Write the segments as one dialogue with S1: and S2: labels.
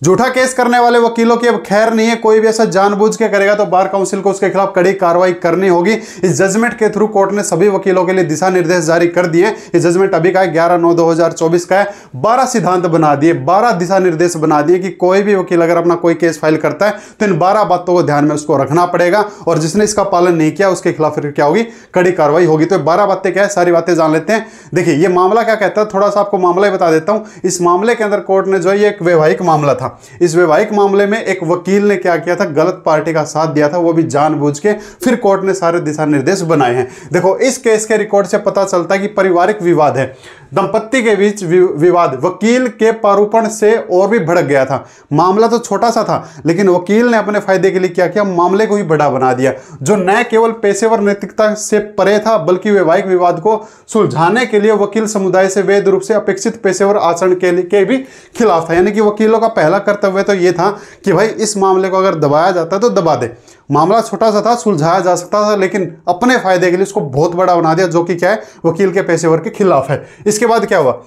S1: झूठा केस करने वाले वकीलों की अब खैर नहीं है। कोई भी ऐसा जानबूझ के करेगा तो बार काउंसिल को उसके खिलाफ कड़ी कार्रवाई करनी होगी। इस जजमेंट के थ्रू कोर्ट ने सभी वकीलों के लिए दिशा निर्देश जारी कर दिए। ये जजमेंट अभी का है, 11/9/2024 का है। 12 सिद्धांत बना दिए, 12 दिशा निर्देश बना दिए कि कोई भी वकील अगर अपना कोई केस फाइल करता है तो इन 12 बातों को ध्यान में उसको रखना पड़ेगा, और जिसने इसका पालन नहीं किया उसके खिलाफ फिर क्या होगी, कड़ी कार्रवाई होगी। तो 12 बातें क्या है, सारी बातें जान लेते हैं। देखिए ये मामला क्या कहता है, थोड़ा सा आपको मामला ही बता देता हूं। इस मामले के अंदर कोर्ट ने जो है, ये एक वैवाहिक मामला था। इस वैवाहिक मामले में एक वकील ने क्या किया था, गलत पार्टी का साथ दिया था, वो भी जानबूझ के। फिर कोर्ट ने सारे दिशा निर्देश बनाए हैं। देखो इस केस के रिकॉर्ड से पता चलता है कि पारिवारिक विवाद है, दंपत्ति के बीच विवाद वकील के पारूपण से और भी भड़क गया था। मामला तो छोटा सा था, लेकिन वकील ने अपने फायदे के लिए क्या किया, मामले को ही बड़ा बना दिया, जो न केवल पेशेवर नैतिकता से परे था बल्कि वैवाहिक विवाद को सुलझाने के लिए वकील समुदाय से वैध रूप से अपेक्षित पेशेवर आचरण के भी खिलाफ था। यानी कि वकीलों का पहला कर्तव्य तो यह था कि भाई इस मामले को अगर दबाया जाता है तो दबा दे। मामला छोटा सा था, सुलझाया जा सकता था, लेकिन अपने फायदे के लिए उसको बहुत बड़ा बना दिया, जो कि क्या है, वकील के पेशेवर के खिलाफ है। इसके बाद क्या हुआ,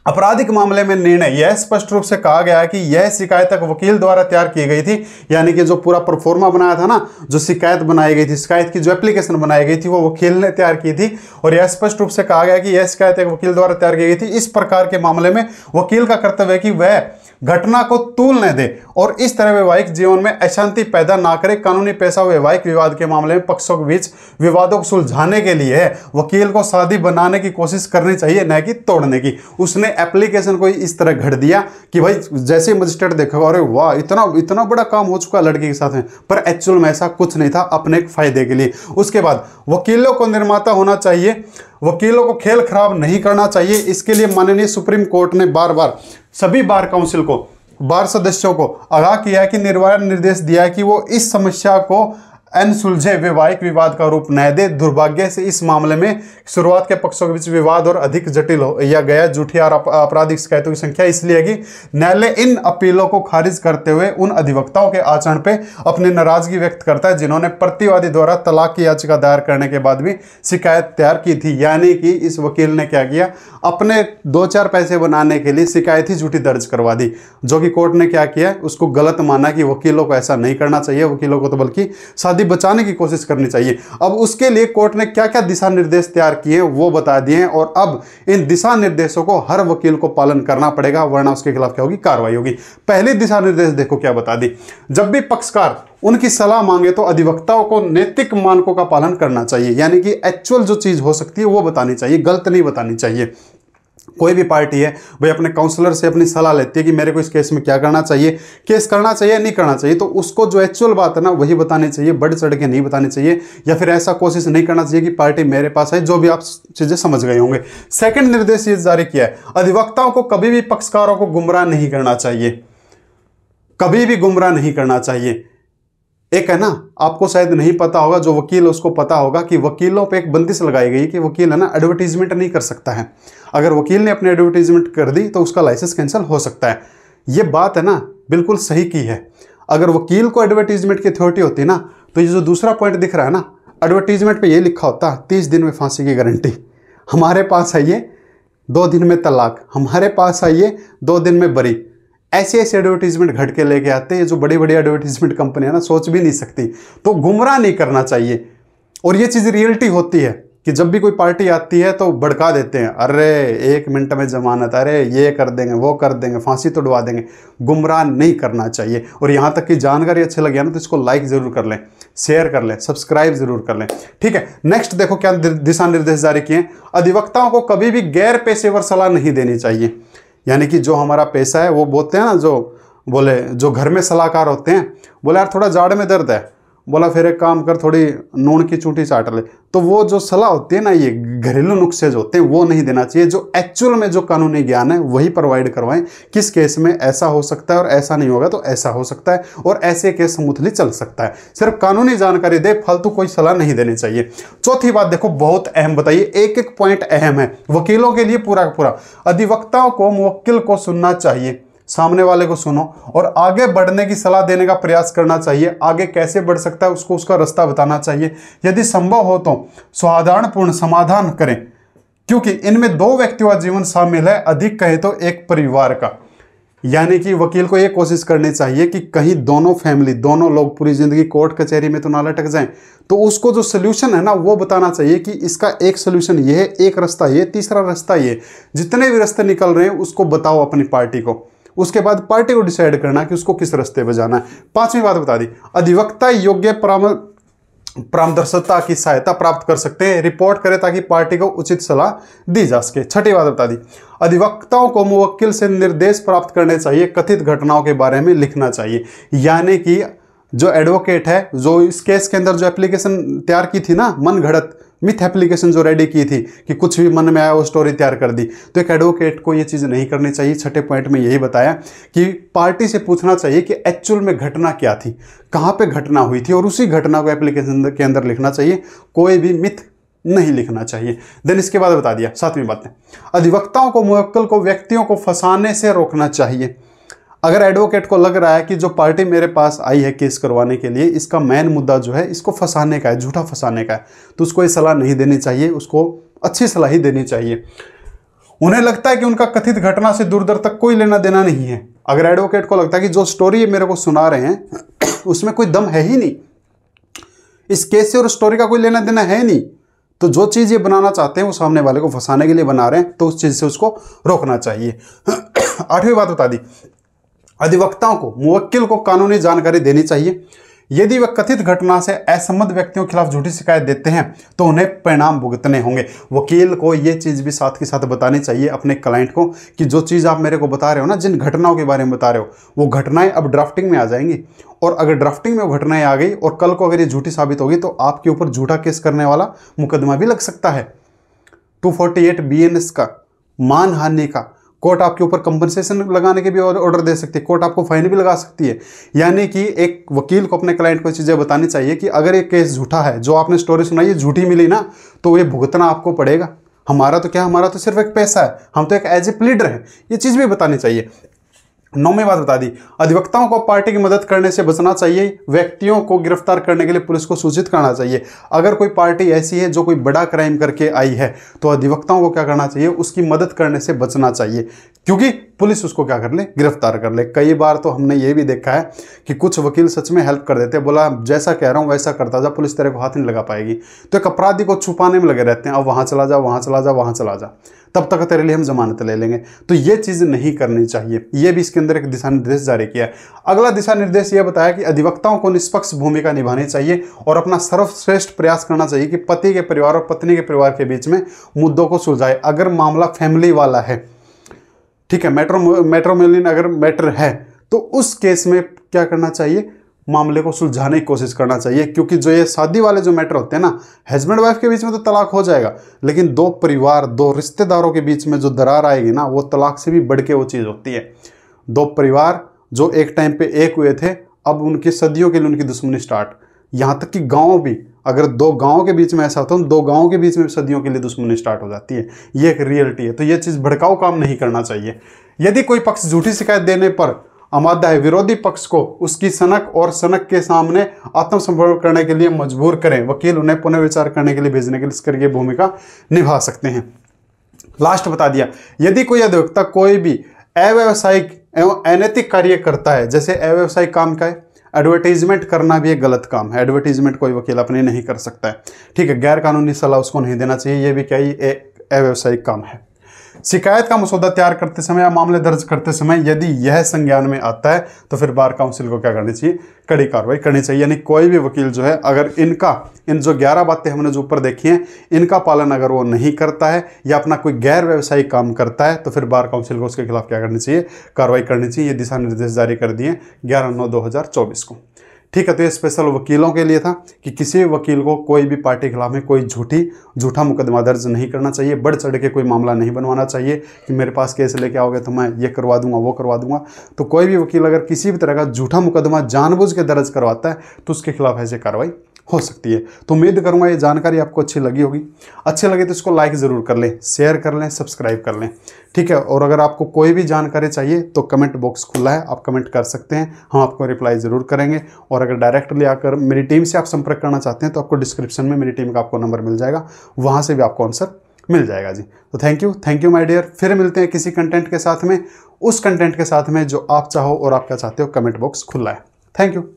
S1: आपराधिक मामले में निर्णय यह स्पष्ट रूप से कहा गया है कि यह शिकायत तक वकील द्वारा तैयार की गई थी। यानी कि जो पूरा प्रोफॉर्मा बनाया था ना, जो शिकायत बनाई गई थी, शिकायत की जो एप्लीकेशन बनाई गई थी, वो वकील ने तैयार की थी। और यह स्पष्ट रूप से कहा गया कि यह शिकायत एक वकील द्वारा तैयार की गई थी। इस प्रकार के मामले में वकील का कर्तव्य है कि वह घटना को तूल न दे और इस तरह वैवाहिक जीवन में अशांति पैदा ना करे। कानूनी पेशा वैवाहिक विवाद के मामले में पक्षों के बीच विवादों को सुलझाने के लिए वकील को साधी बनाने की कोशिश करनी चाहिए, न कि तोड़ने की। उसने एप्लीकेशन को इस तरह घड़ दिया कि भाई जैसे मजिस्ट्रेट देखा, अरे वाह इतना बड़ा काम हो चुका लड़की के साथ में, पर एक्चुअल में ऐसा कुछ नहीं था, अपने फायदे के लिए। उसके बाद वकीलों को निर्माता होना चाहिए, वकीलों को खेल खराब नहीं करना चाहिए। इसके लिए माननीय सुप्रीम कोर्ट ने बार बार सभी बार काउंसिल को, बार सदस्यों को आगाह किया है कि निवारण निर्देश दिया है कि वो इस समस्या को अनसुलझे वैवाहिक विवाद का रूप न दे। दुर्भाग्य से इस मामले में शुरुआत के पक्षों के बीच विवाद और अधिक जटिल हो या गया। झूठी और आपराधिक शिकायतों की संख्या इसलिए है कि न्यायालय इन अपीलों को खारिज करते हुए उन अधिवक्ताओं के आचरण पे अपनी नाराजगी व्यक्त करता है जिन्होंने प्रतिवादी द्वारा तलाक की याचिका दायर करने के बाद भी शिकायत तैयार की थी। यानी कि इस वकील ने क्या किया, अपने 2-4 पैसे बनाने के लिए शिकायत ही झूठी दर्ज करवा दी, जो कि कोर्ट ने क्या किया, उसको गलत माना कि वकीलों को ऐसा नहीं करना चाहिए। वकीलों को तो बल्कि शादी बचाने की कोशिश करनी चाहिए। अब उसके लिए कोर्ट ने क्या क्या दिशा निर्देश तैयार किए वो बता दिए हैं, और अब इन दिशा निर्देशों को हर वकील को पालन करना पड़ेगा, वरना उसके खिलाफ क्या होगी, कार्रवाई होगी। पहली दिशा निर्देश देखो क्या बता दी, जब भी पक्षकार उनकी सलाह मांगे तो अधिवक्ताओं को नैतिक मानकों का पालन करना चाहिए। यानी कि एक्चुअल जो चीज हो सकती है वो बतानी चाहिए, गलत नहीं बतानी चाहिए। कोई भी पार्टी है भाई अपने काउंसलर से अपनी सलाह लेती है कि मेरे को इस केस में क्या करना चाहिए, केस करना चाहिए नहीं करना चाहिए, तो उसको जो एक्चुअल बात है ना वही बतानी चाहिए, बढ़ चढ़ के नहीं बतानी चाहिए, या फिर ऐसा कोशिश नहीं करना चाहिए कि पार्टी मेरे पास है। जो भी आप चीजें समझ गए होंगे। सेकंड निर्देश ये जारी किया है, अधिवक्ताओं को कभी भी पक्षकारों को गुमराह नहीं करना चाहिए, कभी भी गुमराह नहीं करना चाहिए। एक है ना, आपको शायद नहीं पता होगा, जो वकील उसको पता होगा कि वकीलों पे एक बंदिश लगाई गई कि वकील है ना एडवर्टीजमेंट नहीं कर सकता है। अगर वकील ने अपनी एडवर्टीजमेंट कर दी तो उसका लाइसेंस कैंसिल हो सकता है। ये बात है ना बिल्कुल सही की है। अगर वकील को एडवर्टीजमेंट की अथॉरिटी होती ना, तो ये जो दूसरा पॉइंट दिख रहा है ना, एडवर्टीजमेंट पे ये लिखा होता 30 दिन में फांसी की गारंटी, हमारे पास आइए 2 दिन में तलाक, हमारे पास आइए 2 दिन में बरी। ऐसे ऐसे एडवर्टीजमेंट घट के लेके आते हैं, जो बड़ी बड़ी एडवर्टीजमेंट कंपनियां ना सोच भी नहीं सकती। तो गुमराह नहीं करना चाहिए। और ये चीज़ रियलिटी होती है कि जब भी कोई पार्टी आती है तो भड़का देते हैं, अरे 1 मिनट में जमानत, अरे ये कर देंगे वो कर देंगे, फांसी तोड़वा देंगे। गुमराह नहीं करना चाहिए। और यहाँ तक कि जानकारी अच्छी लगी ना तो इसको लाइक जरूर कर लें, शेयर कर लें, सब्सक्राइब जरूर कर लें। ठीक है, नेक्स्ट देखो क्या दिशा निर्देश जारी किए। अधिवक्ताओं को कभी भी गैर पेशेवर सलाह नहीं देनी चाहिए। यानी कि जो हमारा पेशा है, वो बोलते हैं ना, जो घर में सलाहकार होते हैं, बोले यार थोड़ा जाड़ में दर्द है, बोला फिर एक काम कर थोड़ी नून की चूंटी चाट ले। तो वो जो सलाह होती है ना, ये घरेलू नुस्खे जो होते हैं वो नहीं देना चाहिए। जो एक्चुअल में जो कानूनी ज्ञान है वही प्रोवाइड करवाएं। किस केस में ऐसा हो सकता है और ऐसा नहीं होगा तो ऐसा हो सकता है, और ऐसे केस स्मूथली चल सकता है। सिर्फ कानूनी जानकारी दे, फालतू कोई सलाह नहीं देनी चाहिए। चौथी बात देखो, बहुत अहम बताइए, एक एक पॉइंट अहम है वकीलों के लिए पूरा का पूरा। अधिवक्ताओं को मुवक्किल को सुनना चाहिए, सामने वाले को सुनो, और आगे बढ़ने की सलाह देने का प्रयास करना चाहिए। आगे कैसे बढ़ सकता है उसको उसका रास्ता बताना चाहिए। यदि संभव हो तो सौहार्दपूर्ण समाधान करें, क्योंकि इनमें 2 व्यक्तियों का जीवन शामिल है, अधिक कहे तो एक परिवार का। यानी कि वकील को ये कोशिश करनी चाहिए कि कहीं दोनों फैमिली, दोनों लोग पूरी जिंदगी कोर्ट कचहरी में तो ना लटक जाएं। तो उसको जो सोल्यूशन है ना वो बताना चाहिए कि इसका एक सोल्यूशन ये है, एक रास्ता ये, तीसरा रास्ता ये। जितने भी रास्ते निकल रहे हैं उसको बताओ अपनी पार्टी को, उसके बाद पार्टी को डिसाइड करना कि उसको किस रास्ते पर जाना है। पांचवी बात बता दी, अधिवक्ता योग्य परामर्शदाता की सहायता प्राप्त कर सकते हैं, रिपोर्ट करें ताकि पार्टी को उचित सलाह दी जा सके। छठी बात बता दी, अधिवक्ताओं को मुवक्किल से निर्देश प्राप्त करने चाहिए, कथित घटनाओं के बारे में लिखना चाहिए। यानी कि जो एडवोकेट है, जो इस केस के अंदर जो एप्लीकेशन तैयार की थी ना, मन घड़त मिथ एप्लीकेशन जो रेडी की थी कि कुछ भी मन में आया वो स्टोरी तैयार कर दी, तो एक एडवोकेट को ये चीज़ नहीं करनी चाहिए। छठे पॉइंट में यही बताया कि पार्टी से पूछना चाहिए कि एक्चुअल में घटना क्या थी, कहाँ पे घटना हुई थी, और उसी घटना को एप्लीकेशन के अंदर लिखना चाहिए, कोई भी मिथ नहीं लिखना चाहिए। देन इसके बाद बता दिया सातवीं बात है, अधिवक्ताओं को मुवक्किल को व्यक्तियों को फंसाने से रोकना चाहिए। अगर एडवोकेट को लग रहा है कि जो पार्टी मेरे पास आई है केस करवाने के लिए, इसका मेन मुद्दा जो है इसको फंसाने का है, झूठा फंसाने का है, तो उसको ये सलाह नहीं देनी चाहिए, उसको अच्छी सलाह ही देनी चाहिए। उन्हें लगता है कि उनका कथित घटना से दूर दूर तक कोई लेना देना नहीं है। अगर एडवोकेट को लगता है कि जो स्टोरी मेरे को सुना रहे हैं उसमें कोई दम है ही नहीं, इस केस से और स्टोरी का कोई लेना देना है नहीं, तो जो चीज़ ये बनाना चाहते हैं वो सामने वाले को फंसाने के लिए बना रहे हैं, तो उस चीज़ से उसको रोकना चाहिए। आठवीं बात बता दी, अधिवक्ताओं को मुवक्किल को कानूनी जानकारी देनी चाहिए। यदि वह कथित घटना से असंबद्ध व्यक्तियों के खिलाफ झूठी शिकायत देते हैं तो उन्हें परिणाम भुगतने होंगे। वकील को यह चीज़ भी साथ के साथ बतानी चाहिए अपने क्लाइंट को कि जो चीज़ आप मेरे को बता रहे हो ना, जिन घटनाओं के बारे में बता रहे हो, वो घटनाएं अब ड्राफ्टिंग में आ जाएंगी, और अगर ड्राफ्टिंग में वो घटनाएं आ गई और कल को अगर ये झूठी साबित होगी तो आपके ऊपर झूठा केस करने वाला मुकदमा भी लग सकता है। 248 BNS का मानहानि का कोर्ट आपके ऊपर कंपनसेशन लगाने के भी ऑर्डर दे सकती है, कोर्ट आपको फाइन भी लगा सकती है। यानी कि एक वकील को अपने क्लाइंट को चीज़ें बतानी चाहिए कि अगर ये केस झूठा है, जो आपने स्टोरी सुनाई ये झूठी मिली ना, तो ये भुगतना आपको पड़ेगा। हमारा तो क्या, हमारा तो सिर्फ एक पैसा है, हम तो एक एज ए प्लीडर हैं, ये चीज़ भी बतानी चाहिए। नौवीं बात बता दी, अधिवक्ताओं को पार्टी की मदद करने से बचना चाहिए, व्यक्तियों को गिरफ्तार करने के लिए पुलिस को सूचित करना चाहिए। अगर कोई पार्टी ऐसी है जो कोई बड़ा क्राइम करके आई है तो अधिवक्ताओं को क्या करना चाहिए, उसकी मदद करने से बचना चाहिए, क्योंकि पुलिस उसको क्या कर ले, गिरफ्तार कर ले। कई बार तो हमने ये भी देखा है कि कुछ वकील सच में हेल्प कर देते हैं, बोला जैसा कह रहा हूँ वैसा करता जा, पुलिस तेरे को हाथ नहीं लगा पाएगी। तो एक अपराधी को छुपाने में लगे रहते हैं, अब वहाँ चला जा, वहाँ चला जा, वहाँ चला जा, तब तक तेरे लिए हम जमानत ले लेंगे। तो ये चीज़ नहीं करनी चाहिए, ये भी इसके अंदर एक दिशा निर्देश जारी किया है। अगला दिशा निर्देश ये बताया कि अधिवक्ताओं को निष्पक्ष भूमिका निभानी चाहिए और अपना सर्वश्रेष्ठ प्रयास करना चाहिए कि पति के परिवार और पत्नी के परिवार के बीच में मुद्दों को सुलझाए। अगर मामला फैमिली वाला है, ठीक है, मैट्रिमोनियल अगर मैटर है, तो उस केस में क्या करना चाहिए, मामले को सुलझाने की कोशिश करना चाहिए। क्योंकि जो ये शादी वाले जो मैटर होते हैं ना, हस्बैंड वाइफ के बीच में तो तलाक हो जाएगा, लेकिन दो परिवार, दो रिश्तेदारों के बीच में जो दरार आएगी ना, वो तलाक से भी बढ़ के वो चीज़ होती है। दो परिवार जो एक टाइम पे एक हुए थे, अब उनकी सदियों के लिए उनकी दुश्मनी स्टार्ट, यहाँ तक कि गाँव भी, अगर दो गाँव के बीच में ऐसा होता है, दो गाँव के बीच में सदियों के लिए दुश्मनी स्टार्ट हो जाती है। ये एक रियलिटी है। तो ये चीज़ भड़काऊ काम नहीं करना चाहिए। यदि कोई पक्ष झूठी शिकायत देने पर आमादा है, विरोधी पक्ष को उसकी सनक और सनक के सामने आत्मसमर्पण करने के लिए मजबूर करें, वकील उन्हें पुनर्विचार करने के लिए भेजने के लिए इसके लिए भूमिका निभा सकते हैं। लास्ट बता दिया, यदि कोई अधिवक्ता कोई भी अव्यावसायिक एवं अनैतिक कार्य करता है, जैसे अव्यावसायिक काम का है, एडवर्टीजमेंट करना भी एक गलत काम है, एडवर्टीजमेंट कोई वकील अपने नहीं कर सकता है, ठीक है, गैर कानूनी सलाह उसको नहीं देना चाहिए, ये भी क्या ही एक अव्यावसायिक काम है। शिकायत का मसौदा तैयार करते समय या मामले दर्ज करते समय यदि यह संज्ञान में आता है तो फिर बार काउंसिल को क्या करनी चाहिए, कड़ी कार्रवाई करनी चाहिए। यानी कोई भी वकील जो है, अगर इन जो 11 बातें हमने जो ऊपर देखी हैं, इनका पालन अगर वो नहीं करता है या अपना कोई गैर व्यवसायिक काम करता है, तो फिर बार काउंसिल को उसके खिलाफ क्या करनी चाहिए, कार्रवाई करनी चाहिए। ये दिशा निर्देश जारी कर दिए 11/9/2024 को, ठीक है। तो ये स्पेशल वकीलों के लिए था कि किसी भी वकील को कोई भी पार्टी के खिलाफ में कोई झूठा मुकदमा दर्ज नहीं करना चाहिए, बढ़ चढ़ के कोई मामला नहीं बनवाना चाहिए कि मेरे पास केस लेके आओगे तो मैं ये करवा दूंगा, वो करवा दूंगा। तो कोई भी वकील अगर किसी भी तरह का झूठा मुकदमा जानबूझ के दर्ज करवाता है तो उसके खिलाफ ऐसी कार्रवाई हो सकती है। तो उम्मीद करूंगा ये जानकारी आपको अच्छी लगी होगी। अच्छी लगी तो इसको लाइक ज़रूर कर लें, शेयर कर लें, सब्सक्राइब कर लें, ठीक है। और अगर आपको कोई भी जानकारी चाहिए तो कमेंट बॉक्स खुला है, आप कमेंट कर सकते हैं, हम आपको रिप्लाई ज़रूर करेंगे। और अगर डायरेक्टली आकर मेरी टीम से आप संपर्क करना चाहते हैं तो आपको डिस्क्रिप्शन में मेरी टीम का आपको नंबर मिल जाएगा, वहाँ से भी आपको आंसर मिल जाएगा जी। तो थैंक यू माय डियर। फिर मिलते हैं किसी कंटेंट के साथ में, उस कंटेंट के साथ में जो आप चाहो और आप क्या चाहते हो, कमेंट बॉक्स खुला है। Thank you.